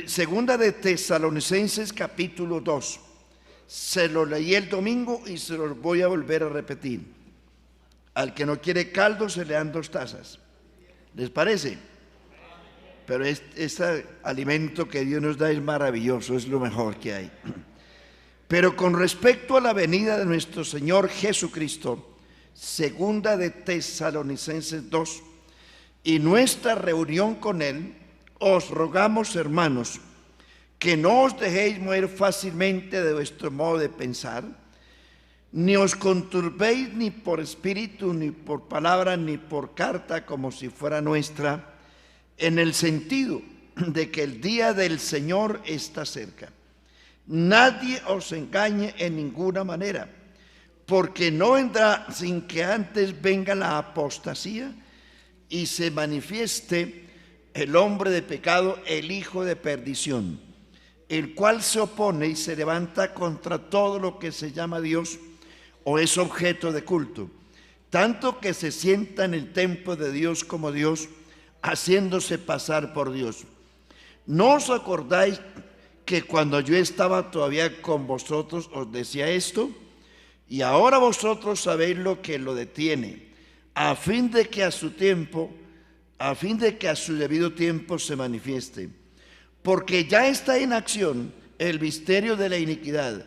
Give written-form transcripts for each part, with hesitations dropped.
Segunda de Tesalonicenses capítulo 2. Se lo leí el domingo y se lo voy a volver a repetir. Al que no quiere caldo se le dan 2 tazas. ¿Les parece? Pero este alimento que Dios nos da es maravilloso, es lo mejor que hay. Pero con respecto a la venida de nuestro Señor Jesucristo, segunda de Tesalonicenses 2, y nuestra reunión con Él, os rogamos, hermanos, que no os dejéis mover fácilmente de vuestro modo de pensar, ni os conturbéis ni por espíritu, ni por palabra, ni por carta, como si fuera nuestra, en el sentido de que el día del Señor está cerca. Nadie os engañe en ninguna manera, porque no vendrá sin que antes venga la apostasía y se manifieste el hombre de pecado, el hijo de perdición, el cual se opone y se levanta contra todo lo que se llama Dios o es objeto de culto, tanto que se sienta en el templo de Dios como Dios, haciéndose pasar por Dios. ¿No os acordáis que cuando yo estaba todavía con vosotros os decía esto? Y ahora vosotros sabéis lo que lo detiene, a fin de que a su debido tiempo se manifieste. Porque ya está en acción el misterio de la iniquidad,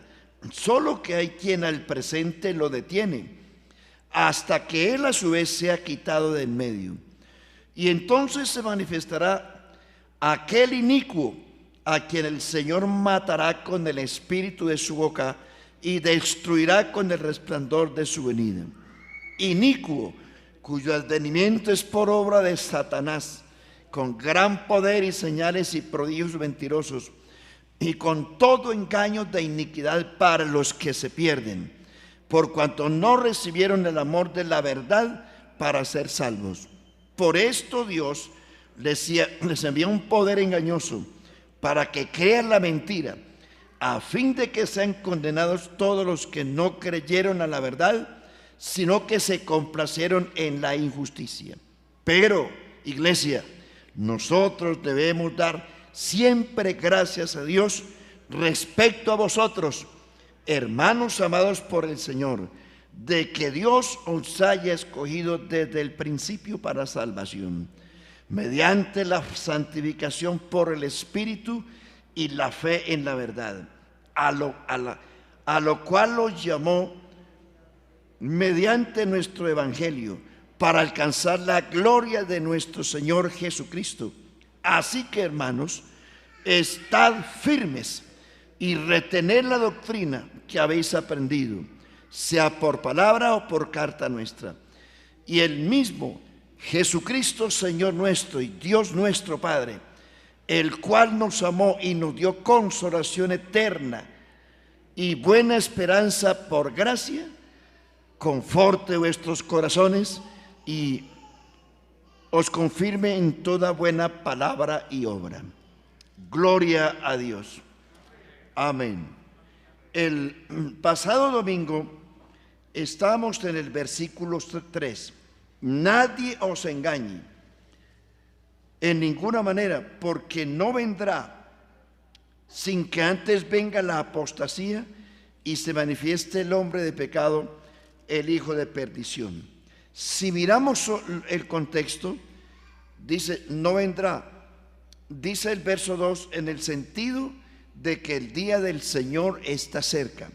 solo que hay quien al presente lo detiene, hasta que él a su vez sea quitado de en medio. Y entonces se manifestará aquel inicuo, a quien el Señor matará con el espíritu de su boca y destruirá con el resplandor de su venida. Inicuo, cuyo advenimiento es por obra de Satanás, con gran poder y señales y prodigios mentirosos, y con todo engaño de iniquidad para los que se pierden, por cuanto no recibieron el amor de la verdad para ser salvos. Por esto Dios les envía un poder engañoso para que crean la mentira, a fin de que sean condenados todos los que no creyeron a la verdad, sino que se complacieron en la injusticia. Pero, iglesia, nosotros debemos dar siempre gracias a Dios respecto a vosotros, hermanos amados por el Señor, de que Dios os haya escogido desde el principio para salvación, mediante la santificación por el Espíritu y la fe en la verdad, a lo cual os llamó mediante nuestro evangelio, para alcanzar la gloria de nuestro Señor Jesucristo. Así que, hermanos, estad firmes y retened la doctrina que habéis aprendido, sea por palabra o por carta nuestra. Y el mismo Jesucristo, Señor nuestro y Dios nuestro Padre, el cual nos amó y nos dio consolación eterna y buena esperanza por gracia, conforte vuestros corazones y os confirme en toda buena palabra y obra. Gloria a Dios. Amén. El pasado domingo estábamos en el versículo 3. Nadie os engañe en ninguna manera, porque no vendrá sin que antes venga la apostasía y se manifieste el hombre de pecado, el hijo de perdición. Si miramos el contexto, dice no vendrá, dice el verso 2, en el sentido de que el día del Señor está cerca.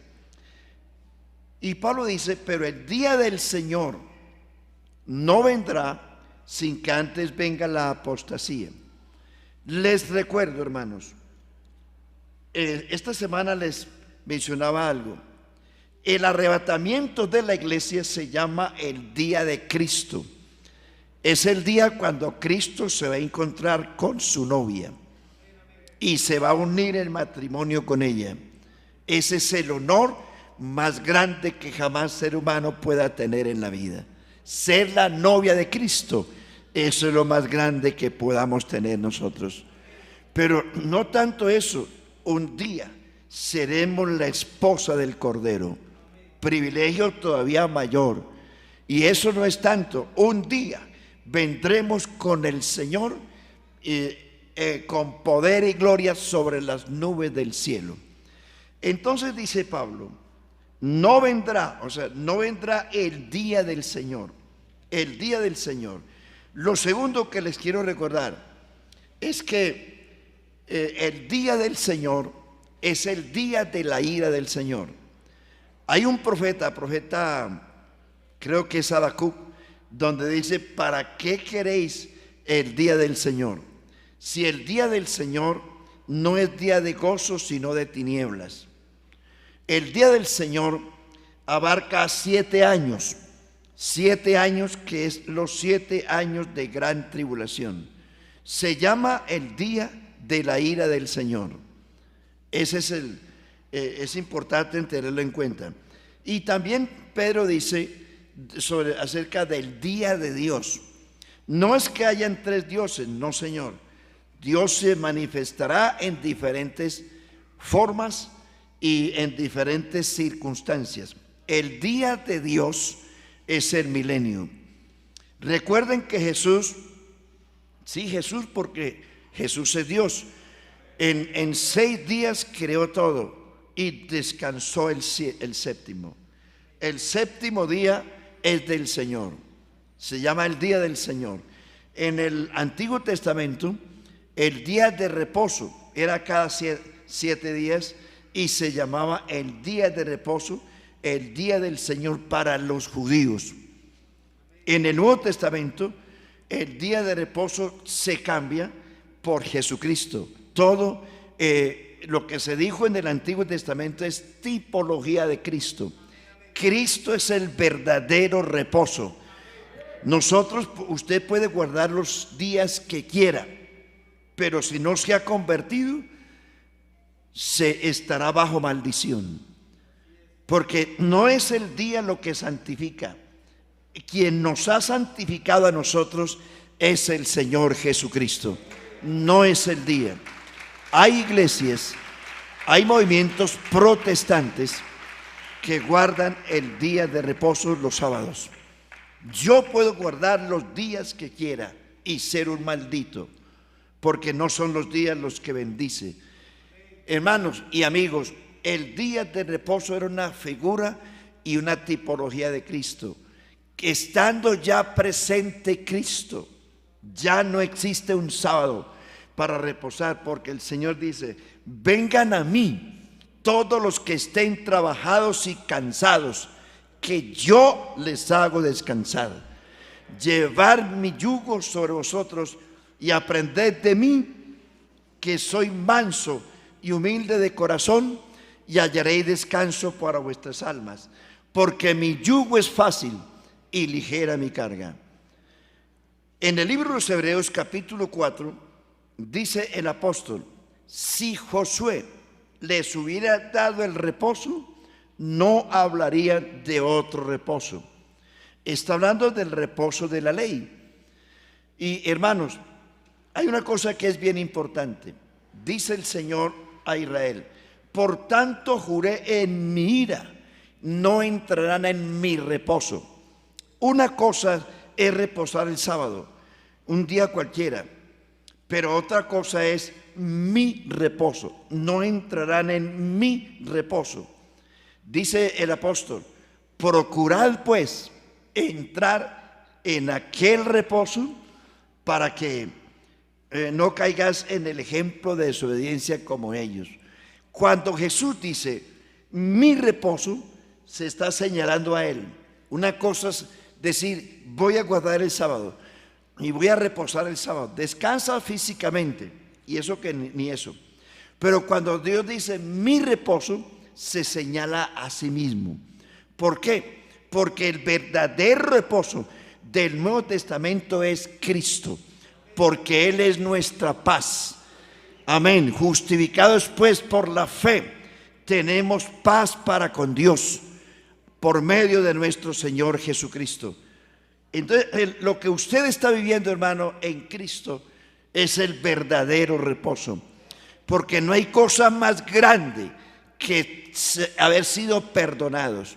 Y Pablo dice, pero el día del Señor no vendrá sin que antes venga la apostasía. Les recuerdo, hermanos, esta semana les mencionaba algo. El arrebatamiento de la iglesia se llama el día de Cristo. Es el día cuando Cristo se va a encontrar con su novia y se va a unir en matrimonio con ella. Ese es el honor más grande que jamás ser humano pueda tener en la vida. Ser la novia de Cristo, eso es lo más grande que podamos tener nosotros. Pero no tanto eso, un día seremos la esposa del Cordero. Privilegio todavía mayor. Y eso no es tanto. Un día vendremos con el Señor con poder y gloria sobre las nubes del cielo. Entonces dice Pablo, no vendrá, o sea, no vendrá el día del Señor, el día del Señor. Lo segundo que les quiero recordar es que el día del Señor es el día de la ira del Señor. Hay un profeta, creo que es Habacuc, donde dice, ¿para qué queréis el día del Señor? Si el día del Señor no es día de gozo, sino de tinieblas. El día del Señor abarca 7 años, 7 años que es los 7 años de gran tribulación. Se llama el día de la ira del Señor. Ese es importante tenerlo en cuenta. Y también Pedro dice acerca del día de Dios. No es que hayan 3 dioses, no, Señor. Dios se manifestará en diferentes formas y en diferentes circunstancias. El día de Dios es el milenio. Recuerden que Jesús, porque Jesús es Dios, en 6 días creó todo y descansó el séptimo. El séptimo día es del Señor, se llama el día del Señor. En el Antiguo Testamento, el día de reposo era cada 7 días y se llamaba el día de reposo, el día del Señor para los judíos. En el Nuevo Testamento, el día de reposo se cambia por Jesucristo. Todo lo que se dijo en el Antiguo Testamento es tipología de Cristo. Cristo es el verdadero reposo. Usted puede guardar los días que quiera, pero si no se ha convertido, se estará bajo maldición. Porque no es el día lo que santifica. Quien nos ha santificado a nosotros es el Señor Jesucristo. No es el día. Hay iglesias, hay movimientos protestantes que guardan el día de reposo los sábados. Yo puedo guardar los días que quiera y ser un maldito, porque no son los días los que bendice. Hermanos y amigos, el día de reposo era una figura y una tipología de Cristo. Que estando ya presente Cristo, ya no existe un sábado para reposar, porque el Señor dice, vengan a mí todos los que estén trabajados y cansados, que yo les hago descansar. Llevar mi yugo sobre vosotros y aprended de mí, que soy manso y humilde de corazón, y hallaréis descanso para vuestras almas, porque mi yugo es fácil y ligera mi carga. En el libro de los Hebreos capítulo 4 dice el apóstol, si Josué les hubiera dado el reposo, no hablaría de otro reposo. Está hablando del reposo de la ley. Y hermanos, hay una cosa que es bien importante. Dice el Señor a Israel, por tanto juré en mi ira, no entrarán en mi reposo. Una cosa es reposar el sábado, un día cualquiera, pero otra cosa es mi reposo. No entrarán en mi reposo. Dice el apóstol, procurad pues entrar en aquel reposo para que no caigas en el ejemplo de desobediencia como ellos. Cuando Jesús dice mi reposo, se está señalando a Él. Una cosa es decir, voy a guardar el sábado y voy a reposar el sábado. Descansa físicamente, y eso que ni eso. Pero cuando Dios dice mi reposo, se señala a sí mismo. ¿Por qué? Porque el verdadero reposo del Nuevo Testamento es Cristo, porque Él es nuestra paz. Amén. Justificados pues por la fe, tenemos paz para con Dios por medio de nuestro Señor Jesucristo. Entonces, lo que usted está viviendo, hermano, en Cristo es el verdadero reposo, porque no hay cosa más grande que haber sido perdonados.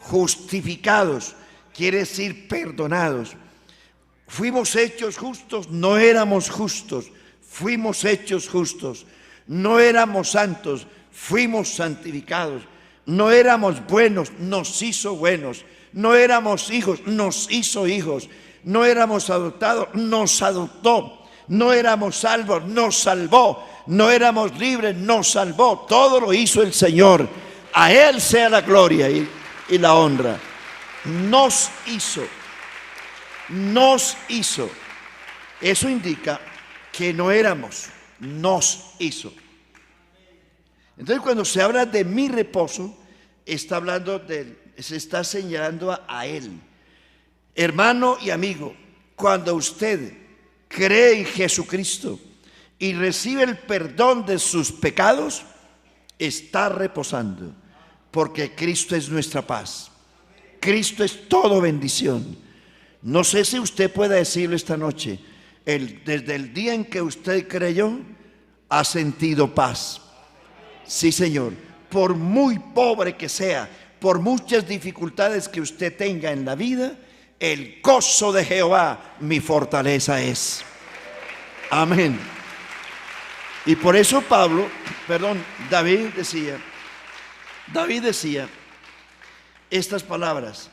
Justificados quiere decir perdonados. Fuimos hechos justos, no éramos justos, fuimos hechos justos. No éramos santos, fuimos santificados. No éramos buenos, nos hizo buenos. No éramos hijos, nos hizo hijos. No éramos adoptados, nos adoptó. No éramos salvos, nos salvó. No éramos libres, nos salvó. Todo lo hizo el Señor. A Él sea la gloria y la honra. Nos hizo. Eso indica que no éramos, nos hizo. Entonces, cuando se habla de mi reposo, se está señalando a Él. Hermano y amigo, cuando usted cree en Jesucristo y recibe el perdón de sus pecados, está reposando, porque Cristo es nuestra paz. Cristo es todo bendición. No sé si usted puede decirlo esta noche. Desde el día en que usted creyó, ha sentido paz. Sí, Señor. Por muy pobre que sea, por muchas dificultades que usted tenga en la vida, el gozo de Jehová mi fortaleza es. Amén. Y por eso David decía estas palabras: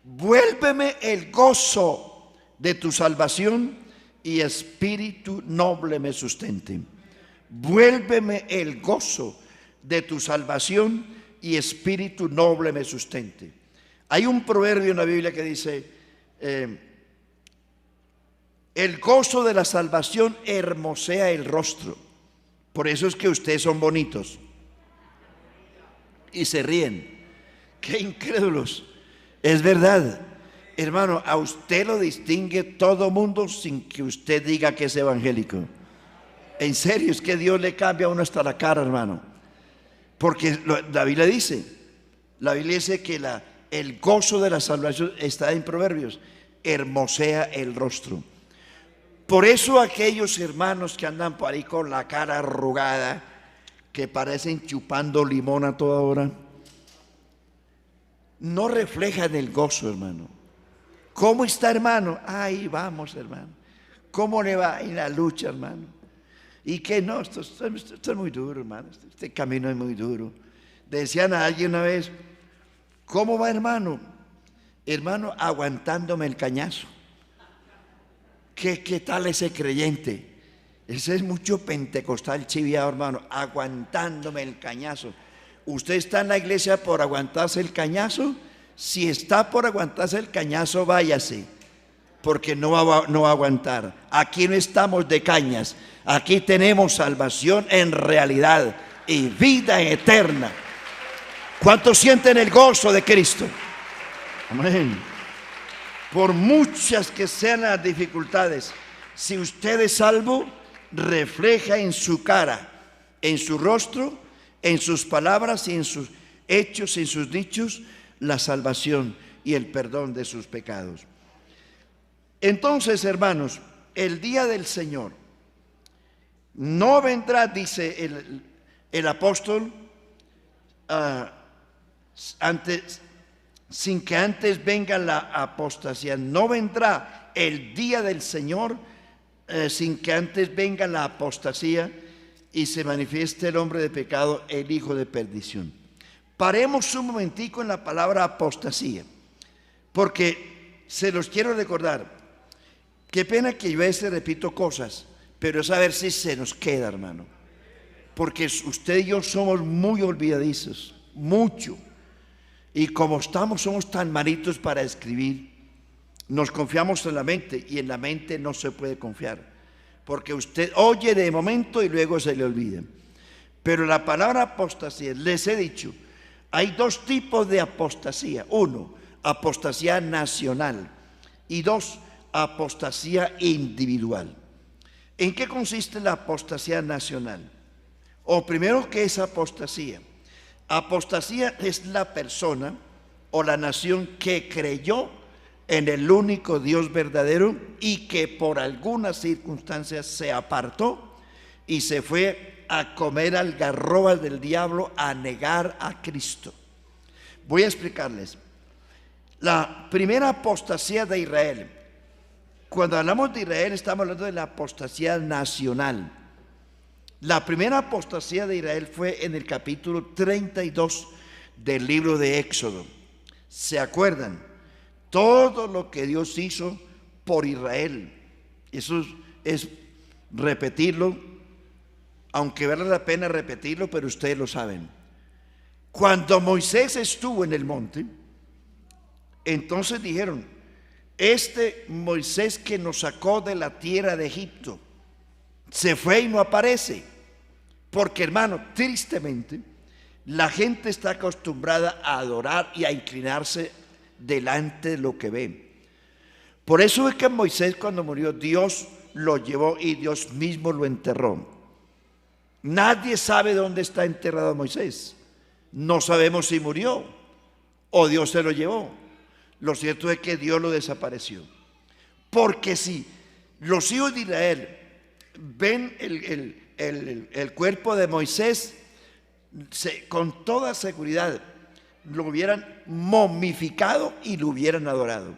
vuélveme el gozo de tu salvación y espíritu noble me sustente. Vuélveme el gozo de tu salvación y espíritu noble me sustente. Hay un proverbio en la Biblia que dice: el gozo de la salvación hermosea el rostro. Por eso es que ustedes son bonitos y se ríen. ¡Qué incrédulos! Es verdad. Hermano, a usted lo distingue todo mundo sin que usted diga que es evangélico. En serio, es que Dios le cambia a uno hasta la cara, hermano. Porque la Biblia dice que el gozo de la salvación está en Proverbios, hermosea el rostro. Por eso aquellos hermanos que andan por ahí con la cara arrugada, que parecen chupando limón a toda hora, no reflejan el gozo, hermano. ¿Cómo está, hermano? Ahí vamos, hermano. ¿Cómo le va en la lucha, hermano? Y que no, esto es muy duro, hermano. Este camino es muy duro. Decían a alguien una vez: ¿cómo va, hermano? Hermano, aguantándome el cañazo. ¿Qué tal ese creyente? Ese es mucho pentecostal chiviado, hermano. Aguantándome el cañazo. ¿Usted está en la iglesia por aguantarse el cañazo? Si está por aguantarse el cañazo, váyase, porque no va a aguantar. Aquí no estamos de cañas. Aquí tenemos salvación en realidad y vida eterna. ¿Cuántos sienten el gozo de Cristo? Amén. Por muchas que sean las dificultades, si usted es salvo, refleja en su cara, en su rostro, en sus palabras y en sus hechos, en sus dichos, la salvación y el perdón de sus pecados. Entonces, hermanos, el día del Señor no vendrá, dice el apóstol, sin que antes venga la apostasía. No vendrá el día del Señor sin que antes venga la apostasía y se manifieste el hombre de pecado, el hijo de perdición. Paremos un momentico en la palabra apostasía, porque se los quiero recordar. Qué pena que yo a veces repito cosas, pero es a ver si se nos queda, hermano. Porque usted y yo somos muy olvidadizos, mucho. Y como somos tan malitos para escribir, nos confiamos en la mente, y en la mente no se puede confiar, porque usted oye de momento y luego se le olvida. Pero la palabra apostasía, les he dicho, hay dos tipos de apostasía. Uno, apostasía nacional, y dos, apostasía individual. ¿En qué consiste la apostasía nacional? O primero, ¿qué es apostasía? Apostasía es la persona o la nación que creyó en el único Dios verdadero y que por algunas circunstancias se apartó y se fue a comer algarrobas del diablo, a negar a Cristo. Voy a explicarles. La primera apostasía de Israel cuando hablamos de Israel estamos hablando de la apostasía nacional. La primera apostasía de Israel fue en el capítulo 32 del libro de Éxodo. ¿Se acuerdan? Todo lo que Dios hizo por Israel. Eso es repetirlo, aunque vale la pena repetirlo, pero ustedes lo saben. Cuando Moisés estuvo en el monte, entonces dijeron: este Moisés que nos sacó de la tierra de Egipto se fue y no aparece. Porque, hermano, tristemente la gente está acostumbrada a adorar y a inclinarse delante de lo que ve. Por eso es que Moisés, cuando murió, Dios lo llevó y Dios mismo lo enterró. Nadie sabe dónde está enterrado Moisés. No sabemos si murió o Dios se lo llevó. Lo cierto es que Dios lo desapareció. Porque si los hijos de Israel ven el cuerpo de Moisés, con toda seguridad lo hubieran momificado y lo hubieran adorado.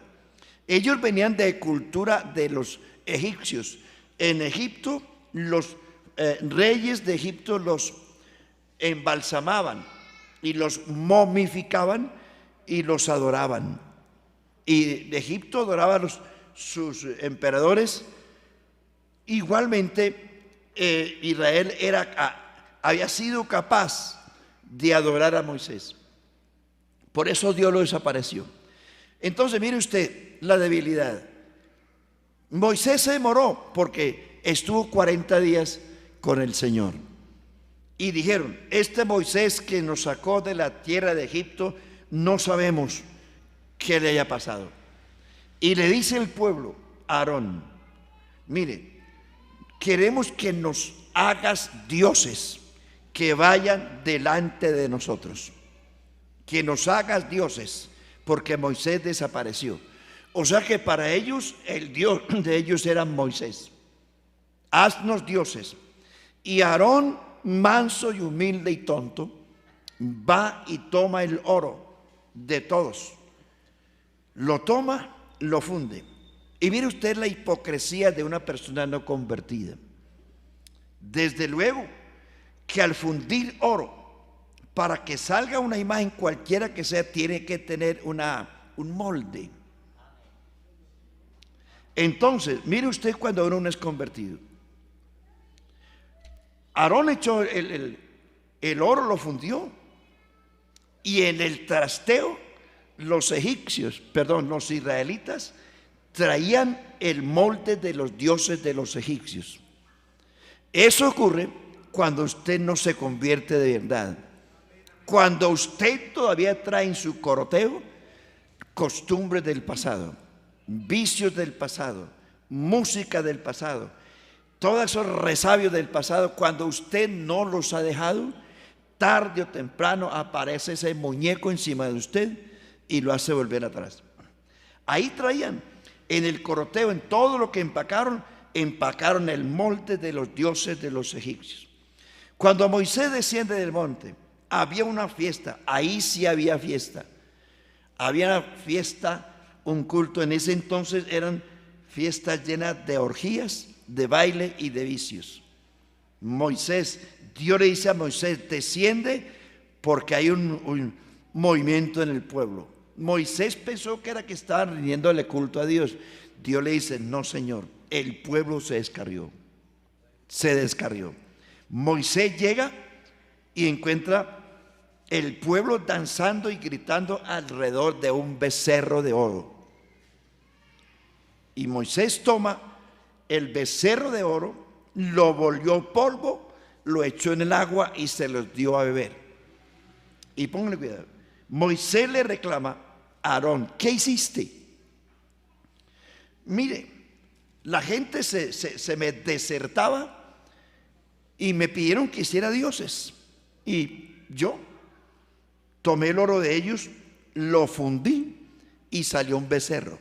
Ellos venían de cultura de los egipcios. En Egipto los reyes de Egipto los embalsamaban y los momificaban y los adoraban. Y de Egipto adoraba a sus emperadores. Igualmente Israel había sido capaz de adorar a Moisés. Por eso Dios lo desapareció. Entonces mire usted la debilidad. Moisés se demoró porque estuvo 40 días con el Señor. Y dijeron: este Moisés que nos sacó de la tierra de Egipto, no sabemos qué le haya pasado. Y le dice el pueblo a Aarón: mire, queremos que nos hagas dioses que vayan delante de nosotros. Que nos hagas dioses, porque Moisés desapareció. O sea que para ellos, el Dios de ellos era Moisés. Haznos dioses. Y Aarón, manso y humilde y tonto, va y toma el oro de todos. Lo toma, lo funde. Y mire usted la hipocresía de una persona no convertida. Desde luego que al fundir oro, para que salga una imagen cualquiera que sea, tiene que tener un molde. Entonces, mire usted cuando uno es convertido. Aarón echó el oro, lo fundió, y en el trasteo los israelitas traían el molde de los dioses de los egipcios. Eso ocurre cuando usted no se convierte de verdad. Cuando usted todavía trae en su coroteo costumbres del pasado, vicios del pasado, música del pasado, todos esos resabios del pasado. Cuando usted no los ha dejado, tarde o temprano aparece ese muñeco encima de usted y lo hace volver atrás. Ahí traían en el coroteo, en todo lo que empacaron el molde de los dioses de los egipcios. Cuando Moisés desciende del monte, había una fiesta. Ahí sí había fiesta. Había fiesta, un culto. En ese entonces eran fiestas llenas de orgías, de baile y de vicios. Dios le dice a Moisés: desciende porque hay un movimiento en el pueblo. Moisés pensó que era que estaban rindiéndole culto a Dios. Dios le dice: no, Señor, el pueblo se descarrió. Moisés llega y encuentra el pueblo danzando y gritando alrededor de un becerro de oro. Y Moisés toma el becerro de oro, lo volvió polvo, lo echó en el agua y se los dio a beber. Y pónganle cuidado. Moisés le reclama a Aarón: ¿qué hiciste? Mire, la gente se me desertaba y me pidieron que hiciera dioses. Y yo tomé el oro de ellos, lo fundí y salió un becerro.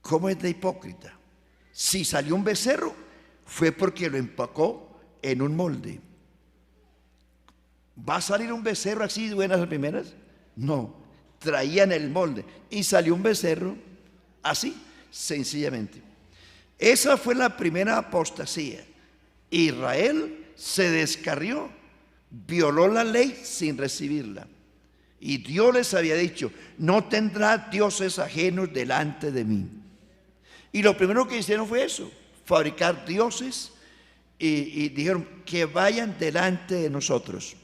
¿Cómo es de hipócrita? Si salió un becerro, fue porque lo empacó en un molde. ¿Va a salir un becerro así de buenas a primeras? No, traían el molde y salió un becerro así. sencillamente. Esa fue la primera apostasía. Israel se descarrió, violó la ley sin recibirla. Y Dios les había dicho: no tendrá dioses ajenos delante de mí. Y lo primero que hicieron fue eso, fabricar dioses, y dijeron que vayan delante de nosotros.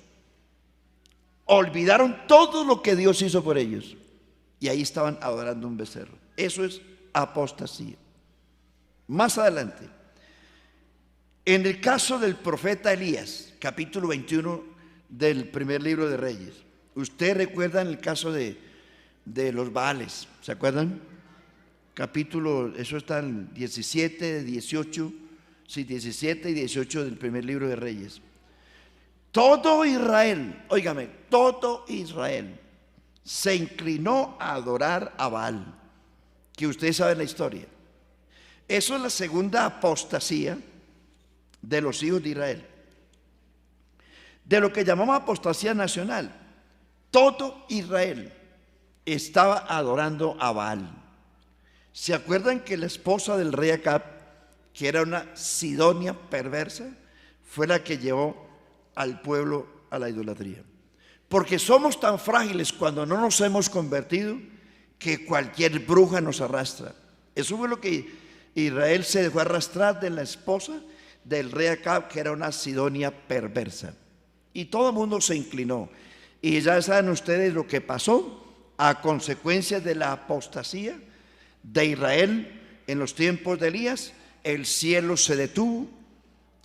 Olvidaron todo lo que Dios hizo por ellos, y ahí estaban adorando un becerro. Eso es apostasía. Más adelante, en el caso del profeta Elías, capítulo 21 del primer libro de Reyes, ustedes recuerdan el caso de los Baales, ¿se acuerdan? Capítulo, eso está en 17, 18, sí, 17 y 18 del primer libro de Reyes. Todo Israel, óigame, todo Israel se inclinó a adorar a Baal, que ustedes saben la historia. Eso es la segunda apostasía de los hijos de Israel, de lo que llamamos apostasía nacional. Todo Israel estaba adorando a Baal. ¿Se acuerdan que la esposa del rey Acab, que era una sidonia perversa, fue la que llevó al pueblo a la idolatría? Porque somos tan frágiles cuando no nos hemos convertido que cualquier bruja nos arrastra. Eso fue lo que Israel se dejó arrastrar de la esposa del rey Acab, que era una sidonia perversa. Y todo el mundo se inclinó. Y ya saben ustedes lo que pasó a consecuencia de la apostasía de Israel en los tiempos de Elías. El cielo se detuvo,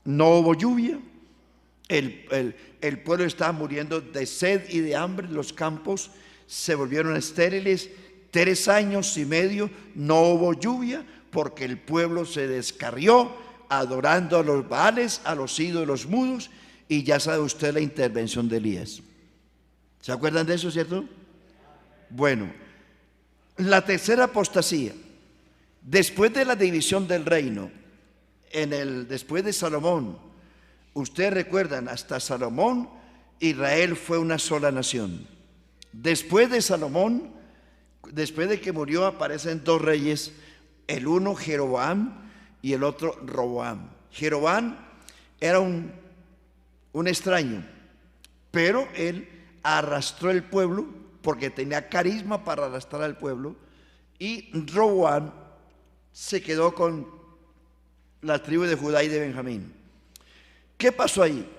no hubo lluvia, el pueblo estaba muriendo de sed y de hambre, los campos se volvieron estériles. 3 años y medio no hubo lluvia porque el pueblo se descarrió adorando a los Baales, a los ídolos mudos. Y ya sabe usted la intervención de Elías. ¿Se acuerdan de eso, cierto? Bueno, la tercera apostasía, después de la división del reino, después de Salomón, ustedes recuerdan, hasta Salomón, Israel fue una sola nación. Después de Salomón, después de que murió, aparecen 2 reyes, el uno Jeroboam y el otro Roboam. Jeroboam era un extraño, pero él arrastró el pueblo porque tenía carisma para arrastrar al pueblo, y Roboam se quedó con la tribu de Judá y de Benjamín. ¿Qué pasó ahí?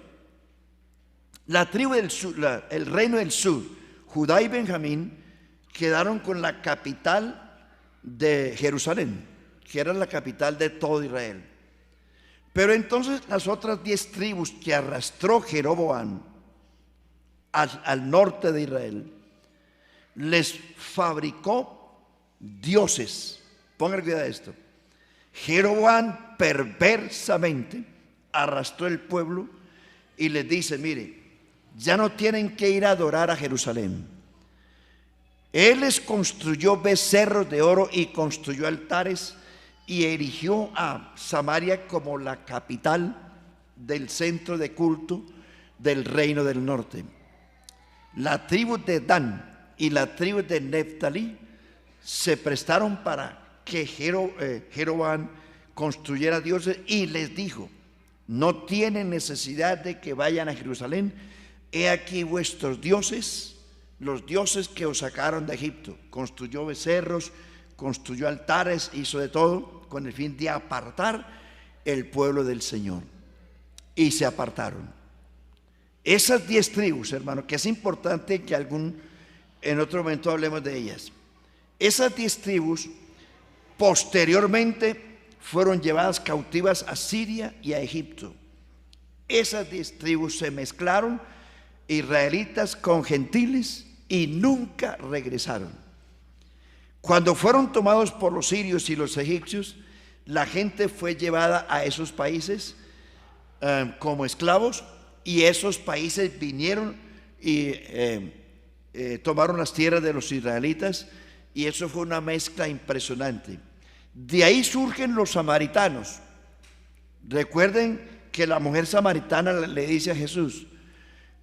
La tribu del sur, el reino del sur, Judá y Benjamín, quedaron con la capital de Jerusalén, que era la capital de todo Israel. Pero entonces las otras 10 tribus que arrastró Jeroboam al norte de Israel, les fabricó dioses. Pongan cuidado a esto. Jeroboam perversamente arrastró el pueblo y les dice: mire, ya no tienen que ir a adorar a Jerusalén. Él les construyó becerros de oro y construyó altares y erigió a Samaria como la capital del centro de culto del reino del norte. La tribu de Dan y la tribu de Neftalí se prestaron para que Jeroboam construyera dioses, y les dijo: no tienen necesidad de que vayan a Jerusalén. He aquí vuestros dioses, los dioses que os sacaron de Egipto. Construyó becerros, construyó altares, hizo de todo con el fin de apartar el pueblo del Señor. Y se apartaron. Esas 10 tribus, hermano, que es importante que en otro momento hablemos de ellas. Esas 10 tribus posteriormente fueron llevadas cautivas a Siria y a Egipto. Esas 10 tribus se mezclaron, israelitas con gentiles, y nunca regresaron. Cuando fueron tomados por los sirios y los egipcios, la gente fue llevada a esos países como esclavos, y esos países vinieron y tomaron las tierras de los israelitas, y eso fue una mezcla impresionante. De ahí surgen los samaritanos. Recuerden que la mujer samaritana le dice a Jesús: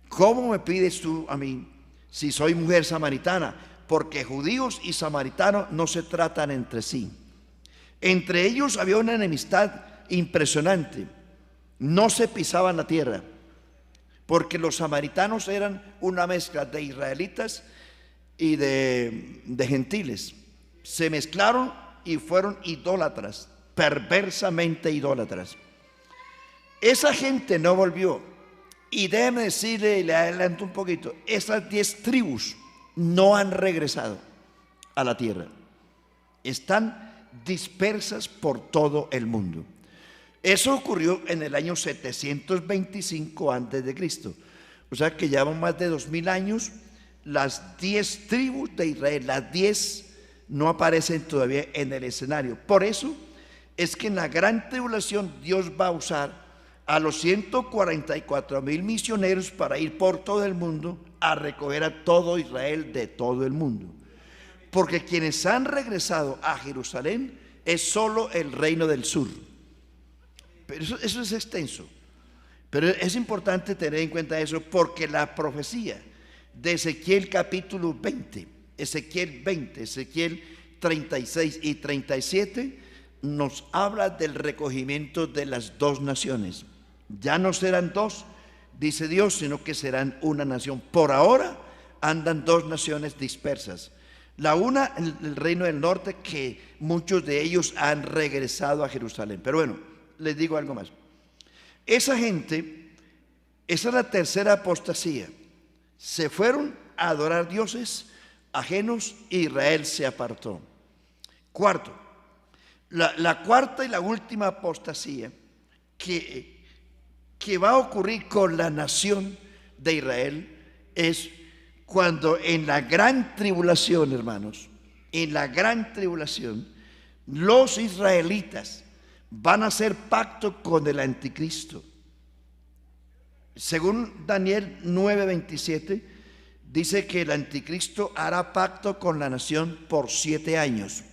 ¿cómo me pides tú a mí si soy mujer samaritana? Porque judíos y samaritanos no se tratan entre sí. Entre ellos había una enemistad impresionante. No se pisaban la tierra, porque los samaritanos eran una mezcla de israelitas y de gentiles. Se mezclaron y fueron idólatras, perversamente idólatras. Esa gente no volvió. Y déjeme decirle, y le adelanto un poquito, esas 10 tribus no han regresado a la tierra. Están dispersas por todo el mundo. Eso ocurrió en el año 725 antes de Cristo. O sea que llevan más de 2000 años. Las 10 tribus de Israel, las 10 no aparecen todavía en el escenario. Por eso es que en la gran tribulación Dios va a usar a los 144,000 misioneros para ir por todo el mundo a recoger a todo Israel de todo el mundo. Porque quienes han regresado a Jerusalén es solo el reino del sur. Pero eso es extenso. Pero es importante tener en cuenta eso, porque la profecía de Ezequiel capítulo 20, Ezequiel 20, Ezequiel 36 y 37 nos habla del recogimiento de las dos naciones. Ya no serán dos, dice Dios, sino que serán una nación. Por ahora andan dos naciones dispersas. La una, el reino del norte, que muchos de ellos han regresado a Jerusalén. Pero bueno, les digo algo más. Esa gente, esa es la tercera apostasía. Se fueron a adorar dioses ajenos e Israel se apartó. Cuarto, la cuarta y la última apostasía que va a ocurrir con la nación de Israel es cuando en la gran tribulación, hermanos, en la gran tribulación, los israelitas van a hacer pacto con el anticristo. Según Daniel 9:27, dice que el anticristo hará pacto con la nación por 7 años.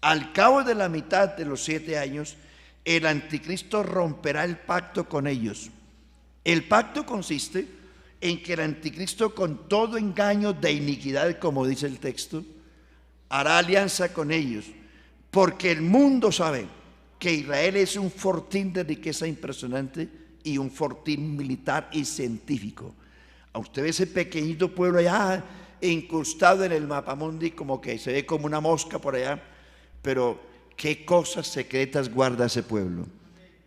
Al cabo de la mitad de los 7 años, el anticristo romperá el pacto con ellos. El pacto consiste en que el anticristo, con todo engaño de iniquidad, como dice el texto, hará alianza con ellos, porque el mundo sabe que Israel es un fortín de riqueza impresionante y un fortín militar y científico. A usted ve ese pequeñito pueblo allá incrustado en el mapamundi, como que se ve como una mosca por allá, pero qué cosas secretas guarda ese pueblo.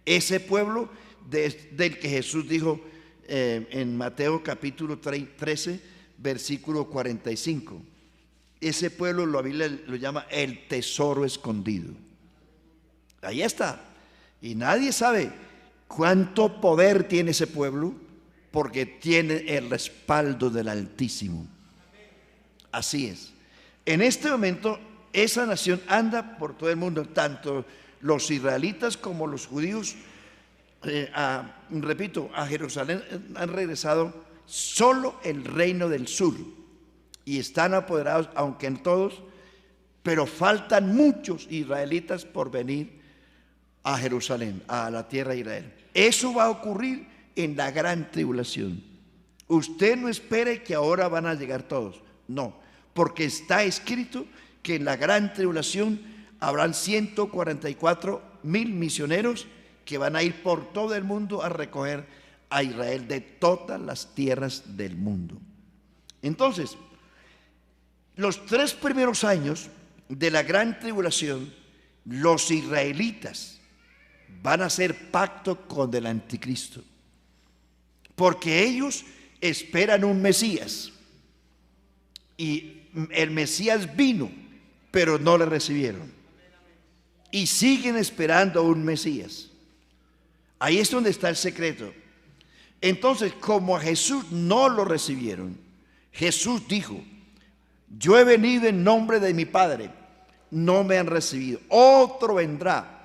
Ese pueblo del que Jesús dijo en Mateo capítulo 13, versículo 45. Ese pueblo la Biblia lo llama el tesoro escondido. Ahí está. Y nadie sabe cuánto poder tiene ese pueblo, porque tiene el respaldo del Altísimo. Así es. En este momento esa nación anda por todo el mundo, tanto los israelitas como los judíos. Repito, a Jerusalén han regresado solo el reino del sur y están apoderados, aunque en todos, pero faltan muchos israelitas por venir a Jerusalén, a la tierra de Israel. Eso va a ocurrir en la gran tribulación. Usted no espere que ahora van a llegar todos, no, porque está escrito que en la gran tribulación habrán 144,000 misioneros que van a ir por todo el mundo a recoger a Israel de todas las tierras del mundo. Entonces, los 3 primeros años de la gran tribulación, los israelitas van a hacer pacto con el anticristo, porque ellos esperan un Mesías, y el Mesías vino, pero no le recibieron, y siguen esperando un Mesías. Ahí es donde está el secreto. Entonces, como a Jesús no lo recibieron, Jesús dijo: yo he venido en nombre de mi Padre, no me han recibido. Otro vendrá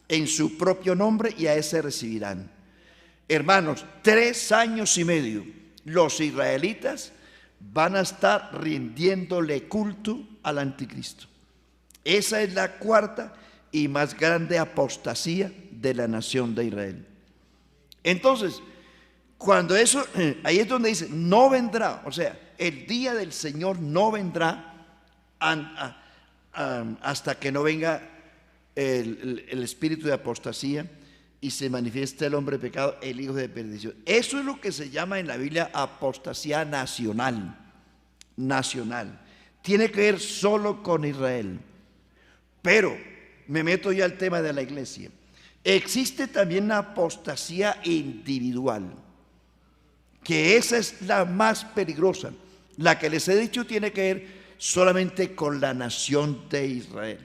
en su propio nombre y a ese recibirán. Hermanos, 3 años y medio los israelitas van a estar rindiéndole culto al anticristo. Esa es la cuarta y más grande apostasía de la nación de Israel. Entonces, cuando eso, ahí es donde dice, no vendrá, o sea, el día del Señor no vendrá hasta que no venga el espíritu de apostasía y se manifiesta el hombre de pecado, el hijo de perdición. Eso es lo que se llama en la Biblia apostasía nacional. Nacional. Tiene que ver solo con Israel. Pero me meto ya al tema de la iglesia. Existe también la apostasía individual, que esa es la más peligrosa. La que les he dicho tiene que ver solamente con la nación de Israel.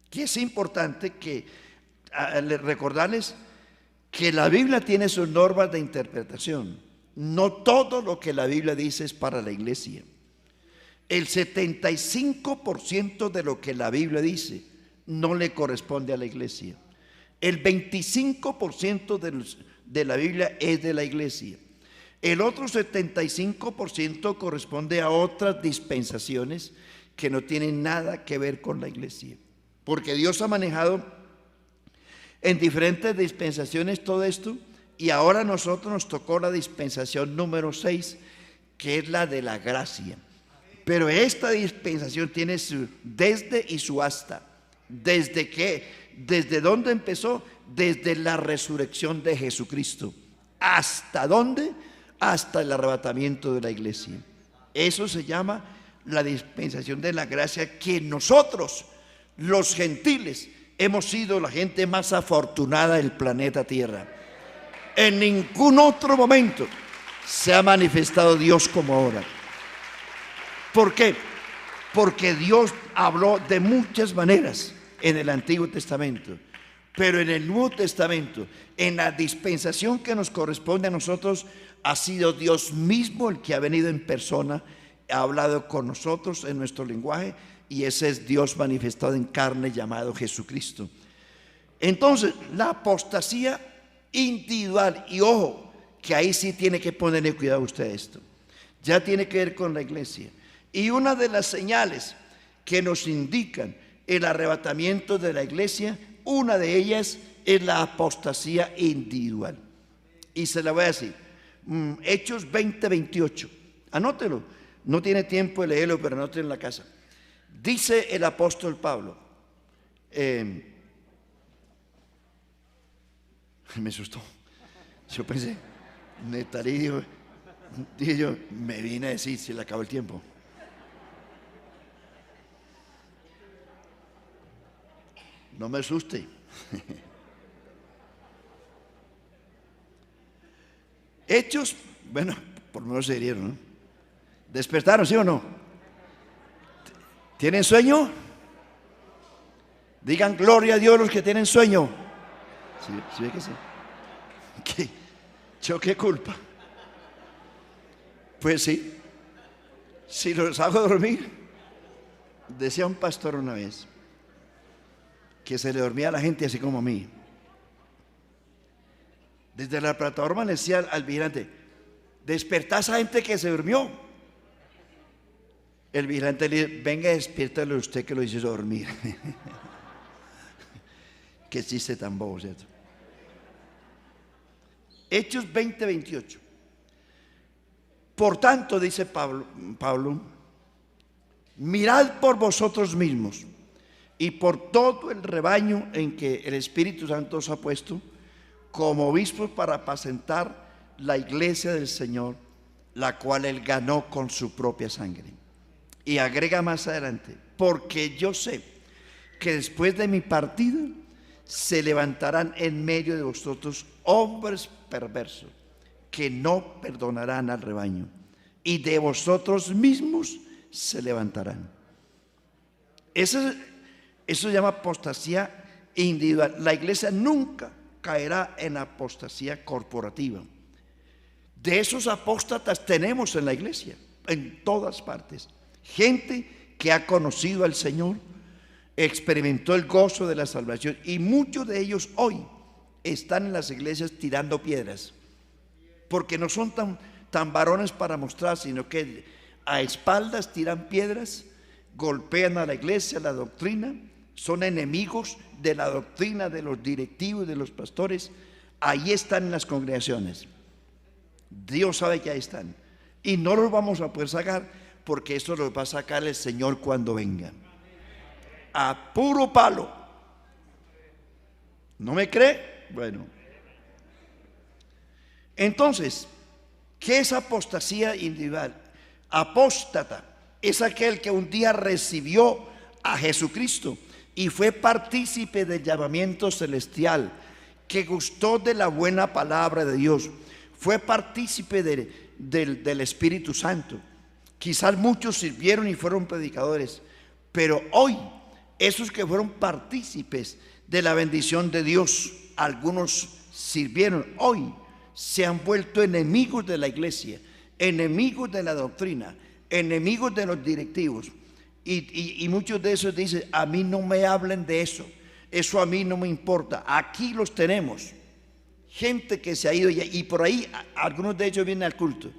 Que es importante que recordarles que la Biblia tiene sus normas de interpretación. No todo lo que la Biblia dice es para la iglesia. El 75% de lo que la Biblia dice no le corresponde a la iglesia. El 25% de la Biblia es de la iglesia. El otro 75% corresponde a otras dispensaciones que no tienen nada que ver con la iglesia. Porque Dios ha manejado en diferentes dispensaciones todo esto, y ahora a nosotros nos tocó la dispensación número 6, que es la de la gracia. Pero esta dispensación tiene su desde y su hasta. ¿Desde qué? ¿Desde dónde empezó? Desde la resurrección de Jesucristo. ¿Hasta dónde? Hasta el arrebatamiento de la iglesia. Eso se llama la dispensación de la gracia, que nosotros, los gentiles, hemos sido la gente más afortunada del planeta Tierra. En ningún otro momento se ha manifestado Dios como ahora. ¿Por qué? Porque Dios habló de muchas maneras en el Antiguo Testamento, pero en el Nuevo Testamento, en la dispensación que nos corresponde a nosotros, ha sido Dios mismo el que ha venido en persona, ha hablado con nosotros en nuestro lenguaje, y ese es Dios manifestado en carne, llamado Jesucristo. Entonces, la apostasía individual, y ojo, que ahí sí tiene que ponerle cuidado usted a esto, ya tiene que ver con la iglesia. Y una de las señales que nos indican el arrebatamiento de la iglesia, una de ellas es la apostasía individual. Y se la voy a decir. Hechos 20:28. Anótelo. No tiene tiempo de leerlo, pero anótelo en la casa. Dice el apóstol Pablo. Me asustó. Yo pensé, dije yo, me vine a decir, se le acabó el tiempo. No me asuste. Hechos, bueno, por lo menos se dieron, ¿no? ¿Despertaron, sí o no? ¿Tienen sueño? Digan gloria a Dios los que tienen sueño. ¿Sí ve que sí? ¿Qué? ¿Yo qué culpa? Pues sí. Si los hago dormir, decía un pastor una vez, que se le dormía a la gente así como a mí. Desde la plataforma le decía al vigilante, despertá a esa gente que se durmió. El vigilante le dice, venga, despiértalo usted que lo hizo dormir. Qué chiste tan bobo, ¿cierto? Hechos 20:28. Por tanto, dice Pablo, mirad por vosotros mismos y por todo el rebaño en que el Espíritu Santo os ha puesto como obispos para apacentar la iglesia del Señor, la cual Él ganó con su propia sangre. Y agrega más adelante, porque yo sé que después de mi partida se levantarán en medio de vosotros hombres perversos que no perdonarán al rebaño, y de vosotros mismos se levantarán. Eso se llama apostasía individual. La iglesia nunca caerá en apostasía corporativa. De esos apóstatas tenemos en la iglesia, en todas partes. Gente que ha conocido al Señor, experimentó el gozo de la salvación, y muchos de ellos hoy están en las iglesias tirando piedras, porque no son tan varones para mostrar, sino que a espaldas tiran piedras, golpean a la iglesia, a la doctrina, son enemigos de la doctrina de los directivos y de los pastores. Ahí están en las congregaciones. Dios sabe que ahí están, y no los vamos a poder sacar, porque eso los va a sacar el Señor cuando venga. A puro palo ¿No me cree? Bueno. Entonces, ¿qué es apostasía individual? Apóstata es aquel que un día recibió a Jesucristo y fue partícipe del llamamiento celestial, que gustó de la buena palabra de Dios, fue partícipe del Espíritu Santo. Quizás muchos sirvieron y fueron predicadores, pero hoy esos que fueron partícipes de la bendición de Dios, algunos sirvieron, hoy se han vuelto enemigos de la iglesia, enemigos de la doctrina, enemigos de los directivos. Y muchos de esos dicen: a mí no me hablen de eso, eso a mí no me importa. Aquí los tenemos, gente que se ha ido y por ahí algunos de ellos vienen al culto.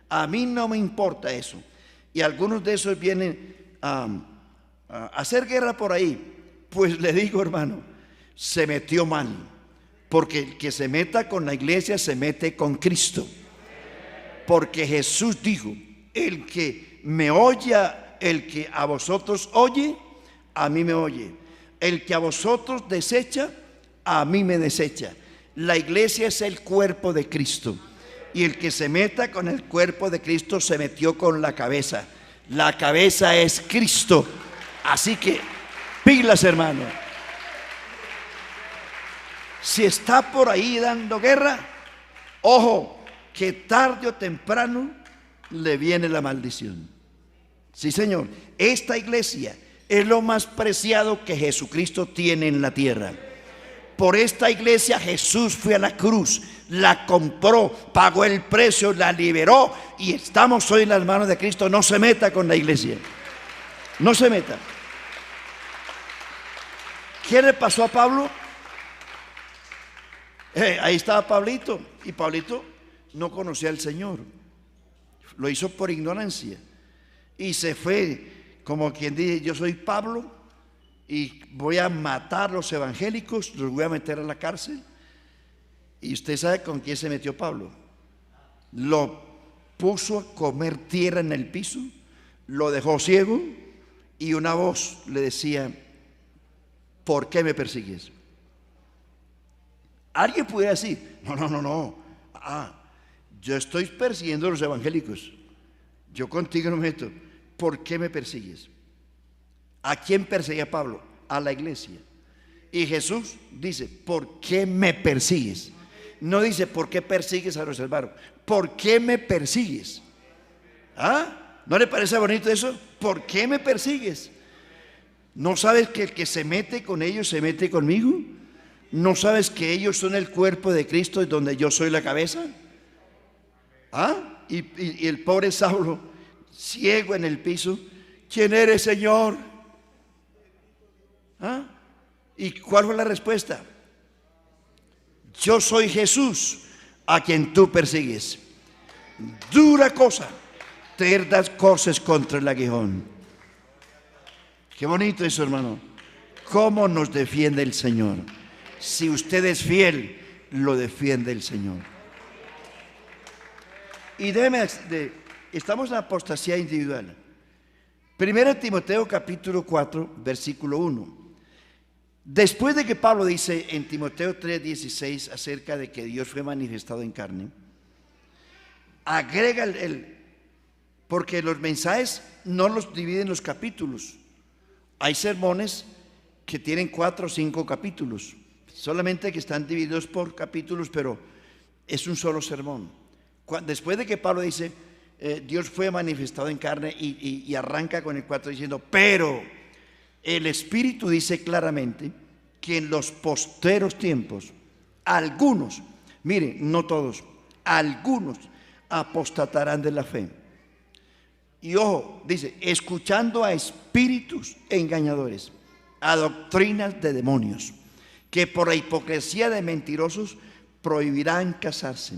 A mí no me importa eso. Y algunos de esos vienen a hacer guerra por ahí. Pues le digo, hermano, se metió mal, porque el que se meta con la iglesia se mete con Cristo. Porque Jesús dijo: el que me oye, el que a vosotros oye, a mí me oye. El que a vosotros desecha, a mí me desecha. La iglesia es el cuerpo de Cristo, y el que se meta con el cuerpo de Cristo se metió con la cabeza. La cabeza es Cristo. Así que pilas, hermano. Si está por ahí dando guerra, ojo, que tarde o temprano le viene la maldición. Sí, Señor, esta iglesia es lo más preciado que Jesucristo tiene en la tierra. Por esta iglesia Jesús fue a la cruz, la compró, pagó el precio, la liberó, y estamos hoy en las manos de Cristo. No se meta con la iglesia, no se meta. ¿Qué le pasó a Pablo? Ahí estaba Pablito, y Pablito no conocía al Señor, lo hizo por ignorancia y se fue como quien dice: yo soy Pablo y voy a matar a los evangélicos, los voy a meter a la cárcel. Y usted sabe con quién se metió Pablo. Lo puso a comer tierra en el piso, lo dejó ciego, y una voz le decía: ¿por qué me persigues? Alguien pudiera decir: no, yo estoy persiguiendo a los evangélicos, yo contigo no me meto. ¿Por qué me persigues? ¿A quién perseguía Pablo? A la iglesia. Y Jesús dice: ¿por qué me persigues? No dice: ¿por qué persigues a los hermanos? ¿Por qué me persigues? ¿No le parece bonito eso? ¿Por qué me persigues? ¿No sabes que el que se mete con ellos se mete conmigo? ¿No sabes que ellos son el cuerpo de Cristo y donde yo soy la cabeza? Y el pobre Saulo, ciego en el piso: ¿quién eres, Señor? ¿Y cuál fue la respuesta? Yo soy Jesús, a quien tú persigues. Dura cosa tener das cosas contra el aguijón. Qué bonito eso, hermano. ¿Cómo nos defiende el Señor? Si usted es fiel, lo defiende el Señor. Y estamos en la apostasía individual. 1 Timoteo capítulo 4, versículo 1. Después de que Pablo dice en Timoteo 3:16 acerca de que Dios fue manifestado en carne, agrega porque los mensajes no los dividen los capítulos. Hay sermones que tienen 4 o 5 capítulos, solamente que están divididos por capítulos, pero es un solo sermón. Después de que Pablo dice Dios fue manifestado en carne, y arranca con el 4 diciendo: pero el Espíritu dice claramente que en los posteros tiempos algunos, miren, no todos, algunos apostatarán de la fe. Y ojo, dice: escuchando a espíritus engañadores, a doctrinas de demonios, que por la hipocresía de mentirosos prohibirán casarse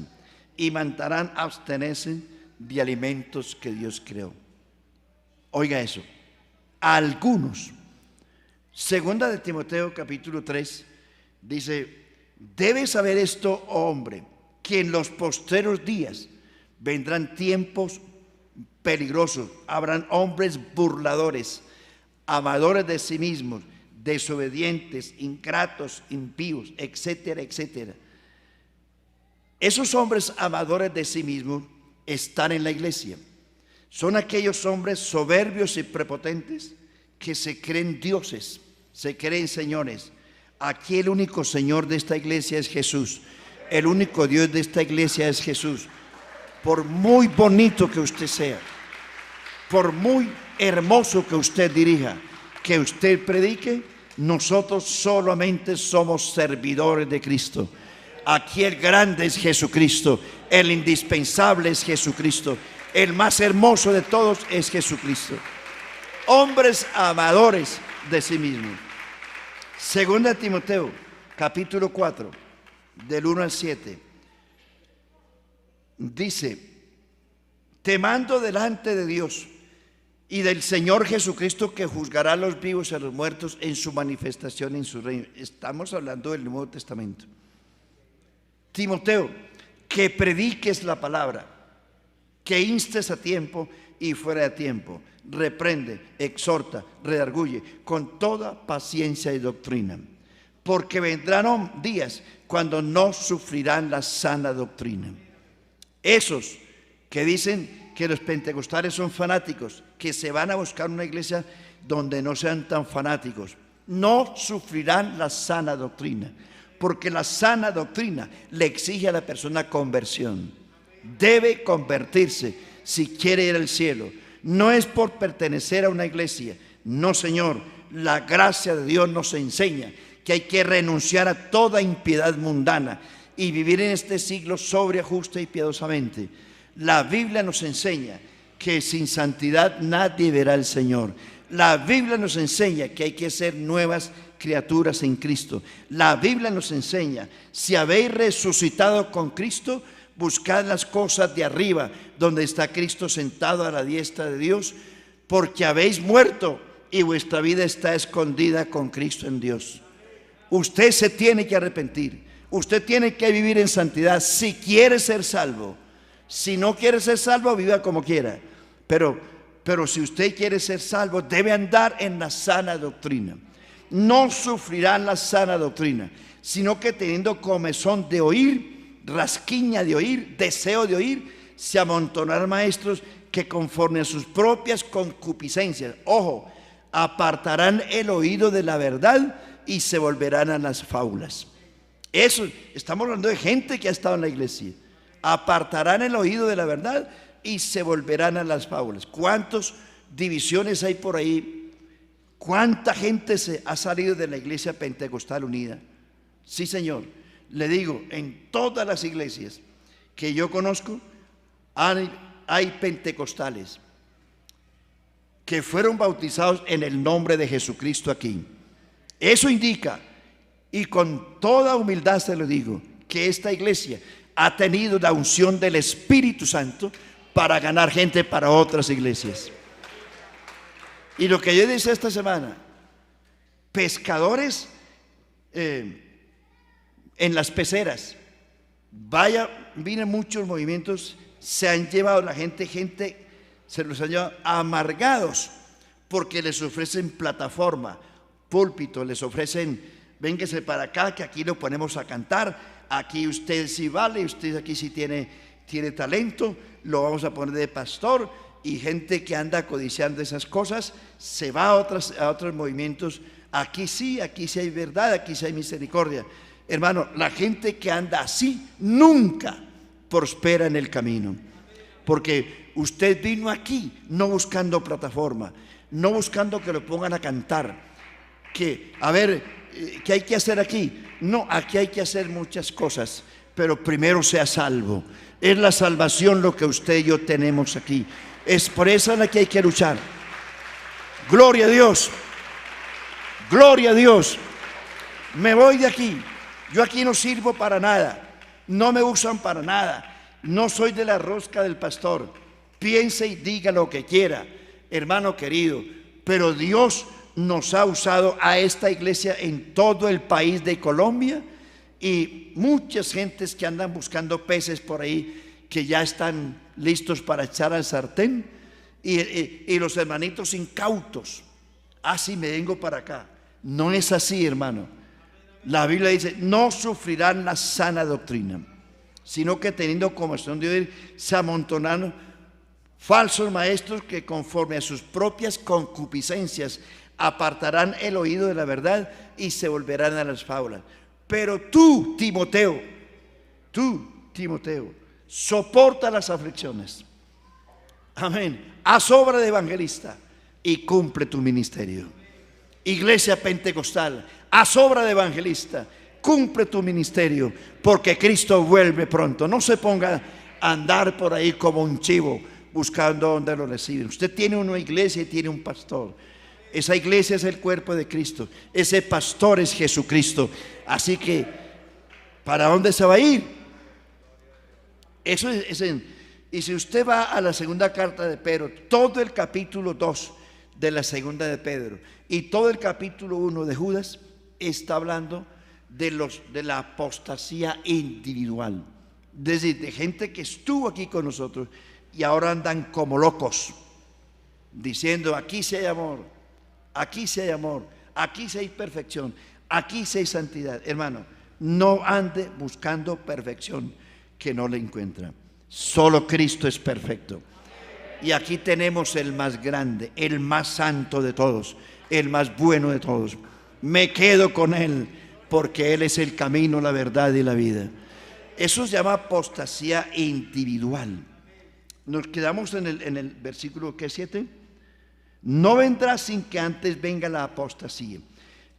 y mandarán abstenerse de alimentos que Dios creó. Oiga eso, algunos. Segunda de Timoteo capítulo 3 dice: debes saber esto, oh hombre, que en los posteros días vendrán tiempos peligrosos. Habrán hombres burladores, amadores de sí mismos, desobedientes, ingratos, impíos, etcétera, etcétera. Esos hombres amadores de sí mismos están en la iglesia. Son aquellos hombres soberbios y prepotentes que se creen dioses, se creen señores. Aquí el único Señor de esta iglesia es Jesús. El único Dios de esta iglesia es Jesús. Por muy bonito que usted sea, por muy hermoso que usted dirija, que usted predique, nosotros solamente somos servidores de Cristo. Aquí el grande es Jesucristo, el indispensable es Jesucristo, el más hermoso de todos es Jesucristo. Hombres amadores de sí mismos. Segunda Timoteo, capítulo 4, del 1 al 7. Dice: te mando delante de Dios y del Señor Jesucristo, que juzgará a los vivos y a los muertos en su manifestación en su reino. Estamos hablando del Nuevo Testamento. Timoteo, que prediques la palabra, que instes a tiempo y fuera de tiempo, reprende, exhorta, redarguye con toda paciencia y doctrina, porque vendrán días cuando no sufrirán la sana doctrina. Esos que dicen que los pentecostales son fanáticos, que se van a buscar una iglesia donde no sean tan fanáticos, no sufrirán la sana doctrina, porque la sana doctrina le exige a la persona conversión. Debe convertirse si quiere ir al cielo. No es por pertenecer a una iglesia, no, señor. La gracia de Dios nos enseña que hay que renunciar a toda impiedad mundana y vivir en este siglo sobria, justa y piadosamente. La Biblia nos enseña que sin santidad nadie verá al Señor. La Biblia nos enseña que hay que ser nuevas criaturas en Cristo. La Biblia nos enseña: si habéis resucitado con Cristo, buscad las cosas de arriba, donde está Cristo sentado a la diestra de Dios, porque habéis muerto y vuestra vida está escondida con Cristo en Dios. Usted se tiene que arrepentir. Usted tiene que vivir en santidad si quiere ser salvo. Si no quiere ser salvo, viva como quiera. Pero si usted quiere ser salvo, debe andar en la sana doctrina. No sufrirán la sana doctrina, sino que teniendo comezón de oír, rasquiña de oír, deseo de oír, se amontonarán maestros que conforme a sus propias concupiscencias, ojo, apartarán el oído de la verdad y se volverán a las fábulas. Eso, estamos hablando de gente que ha estado en la iglesia. Apartarán el oído de la verdad y se volverán a las fábulas. ¿Cuántas divisiones hay por ahí? ¿Cuánta gente se ha salido de la iglesia pentecostal unida? Sí, señor. Le digo, en todas las iglesias que yo conozco hay pentecostales que fueron bautizados en el nombre de Jesucristo aquí. Eso indica, y con toda humildad se lo digo, que esta iglesia ha tenido la unción del Espíritu Santo para ganar gente para otras iglesias. Y lo que yo decía esta semana, pescadores en las peceras, vienen muchos movimientos, se han llevado la gente se los han llevado amargados, porque les ofrecen plataforma, púlpito, les ofrecen: véngase para acá, que aquí lo ponemos a cantar, aquí usted sí vale, usted aquí sí tiene talento, lo vamos a poner de pastor. Y gente que anda codiciando esas cosas se va a otros movimientos. Aquí sí hay verdad, aquí sí hay misericordia. Hermano, la gente que anda así nunca prospera en el camino, porque usted vino aquí no buscando plataforma, no buscando que lo pongan a cantar, que a ver, ¿qué hay que hacer aquí? No, aquí hay que hacer muchas cosas, pero primero sea salvo. Es la salvación lo que usted y yo tenemos aquí. Es por esa la que hay que luchar. Gloria a Dios. Gloria a Dios. Me voy de aquí. Yo aquí no sirvo para nada. No me usan para nada. No soy de la rosca del pastor. Piense y diga lo que quiera, hermano querido. Pero Dios nos ha usado a esta iglesia en todo el país de Colombia, y muchas gentes que andan buscando peces por ahí, que ya están listos para echar al sartén, y los hermanitos incautos: sí, me vengo para acá. No es así, hermano. La Biblia dice, no sufrirán la sana doctrina, sino que teniendo comezón de oír, se amontonaron falsos maestros que conforme a sus propias concupiscencias apartarán el oído de la verdad y se volverán a las fábulas. Pero tú, Timoteo, soporta las aflicciones. Amén. Haz obra de evangelista y cumple tu ministerio. Iglesia Pentecostal, haz obra de evangelista, cumple tu ministerio, porque Cristo vuelve pronto. No se ponga a andar por ahí como un chivo buscando donde lo reciben. Usted tiene una iglesia y tiene un pastor. Esa iglesia es el cuerpo de Cristo. Ese pastor es Jesucristo. Así que, ¿para dónde se va a ir? Eso es y si usted va a la segunda carta de Pedro, todo el capítulo 2 de la segunda de Pedro y todo el capítulo 1 de Judas está hablando de la apostasía individual. Es decir, de gente que estuvo aquí con nosotros y ahora andan como locos, diciendo: aquí sí hay amor, aquí sí hay amor, aquí sí hay perfección, aquí sí hay santidad. Hermano, no ande buscando perfección que no la encuentra. Solo Cristo es perfecto. Y aquí tenemos el más grande, el más santo de todos, el más bueno de todos. Me quedo con Él, porque Él es el camino, la verdad y la vida. Eso se llama apostasía individual. Nos quedamos en el versículo 7. No vendrá sin que antes venga la apostasía.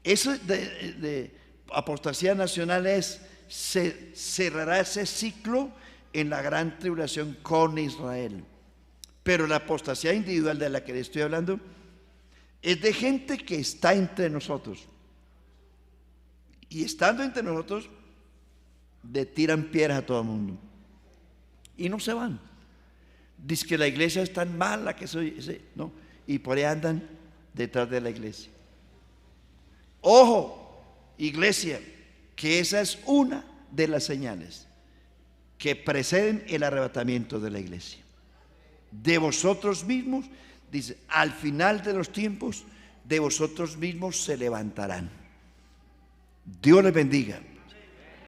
Eso de apostasía nacional es, se cerrará ese ciclo en la gran tribulación con Israel. Pero la apostasía individual de la que le estoy hablando es de gente que está entre nosotros. Y estando entre nosotros, le tiran piedras a todo el mundo. Y no se van. Dice que la iglesia es tan mala que no. Y por ahí andan detrás de la iglesia. Ojo, iglesia, que esa es una de las señales que preceden el arrebatamiento de la iglesia. De vosotros mismos, dice, al final de los tiempos, de vosotros mismos se levantarán. Dios les bendiga.